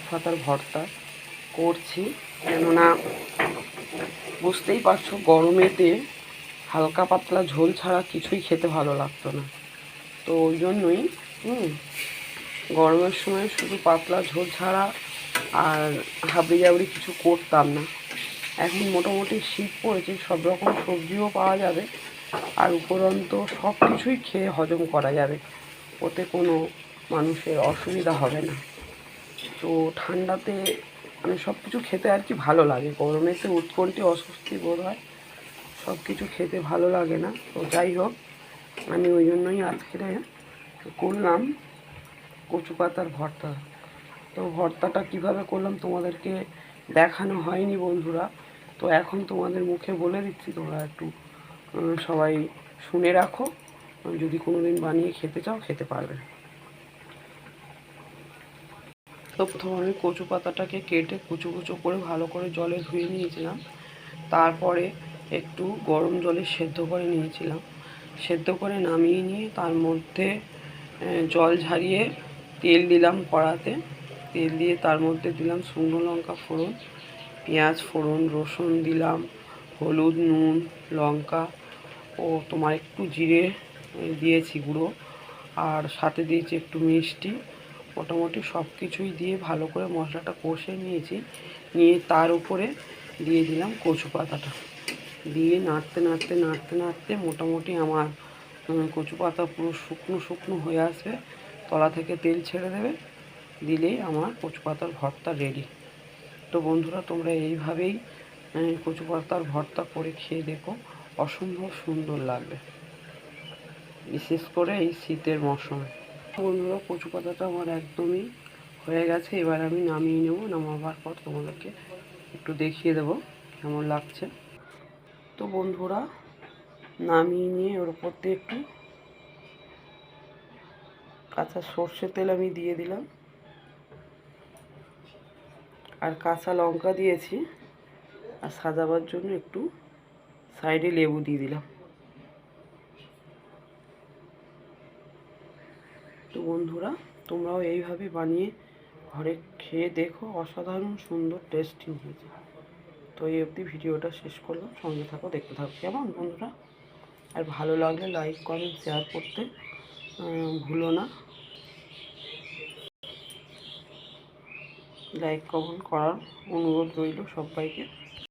পাতার ভর্তা করছি, কেননা বুঝতেই পারছো গরমেতে হালকা পাতলা ঝোল ছাড়া কিছুই খেতে ভালো লাগতো না। তো ওই জন্যই গরমের সময় শুধু পাতলা ঝোল ছাড়া আর হাবড়ি জাবড়ি কিছু করতাম না। এখন মোটামুটি শীত পড়েছে, সব রকম সবজিও পাওয়া যাবে, আর উপরন্ত সব কিছুই খেয়ে হজম করা যাবে, ওতে কোনো মানুষের অসুবিধা হবে না। তো ঠান্ডাতে মানে সব কিছু খেতে আর কি ভালো লাগে, গরমেতে উৎকণ্ঠে অস্বস্তি বোধ হয়, সব কিছু খেতে ভালো লাগে না। তো যাই হোক, আমি ওই জন্যই আজকে করলাম কচু পাতার ভর্তা। তো ভর্তাটা কিভাবে করলাম তোমাদেরকে দেখানো হয়নি বন্ধুরা, তো এখন তোমাদের মুখে বলে দিচ্ছি, তোমরা একটু সবাই শুনে রাখো, যদি কোনো দিন বানিয়ে খেতে চাও খেতে পারবে। তো প্রথমে আমি কচু পাতাটাকে কেটে কুচো কুচো করে ভালো করে জলে ধুয়ে নিয়েছিলাম, তারপরে একটু গরম জলে সেদ্ধ করে নিয়েছিলাম। সেদ্ধ করে নামিয়ে নিয়ে তার মধ্যে জল ঝারিয়ে তেল দিলাম কড়াতে, তেল দিয়ে তার মধ্যে দিলাম শুকনো লঙ্কা ফোড়ন, পেঁয়াজ ফোড়ন, রসুন দিলাম, হলুদ, নুন, লঙ্কা ও তোমার একটু জিরে দিয়েছি গুঁড়ো, আর সাথে দিয়েছি একটু মিষ্টি। মোটামুটি সব কিছুই দিয়ে ভালো করে মশলাটা কষে নিয়েছি, নিয়ে তার উপরে দিয়ে দিলাম কচু পাতাটা, দিয়ে নাড়তে নাড়তে নাড়তে নাড়তে মোটামুটি আমার কচু পাতা পুরো শুকনো শুকনো হয়ে আসবে, তলা থেকে তেল ছেড়ে দেবে, দিলেই আমার কচু পাতার ভর্তা রেডি। তো বন্ধুরা, তোমরা এইভাবেই কচু পাতার ভর্তা করে খেয়ে দেখো, অসম্ভব সুন্দর লাগবে, বিশেষ করে এই শীতের মৌসুমে। বন্ধুরা, কচু পাতাটা আমার একদমই হয়ে গেছে, এবার আমি নামিয়ে নেব। নামাবার পর তোমাদেরকে একটু দেখিয়ে দেবো কেমন লাগছে। তো বন্ধুরা, নামিয়ে নিয়ে ওর উপর দিয়ে একটু কাঁচা সর্ষের তেল আমি দিয়ে দিলাম, আর কাঁচা লঙ্কা দিয়েছি, আর সাজাবার জন্য একটু সাইডে লেবু দিয়ে দিলাম। তো বন্ধুরা, তোমরাও এইভাবে বানিয়ে ঘরে খেয়ে দেখো, অসাধারণ সুন্দর টেস্টি হয়েছে। তো এই অবধি ভিডিওটা শেষ করলাম, সঙ্গে থাকো, দেখতে থাকো কেমন বন্ধুরা। আর ভালো লাগলে লাইক কমেন্ট শেয়ার করতে ভুলো না, লাইক কমেন্ট করার অনুরোধ রইল সবাইকে।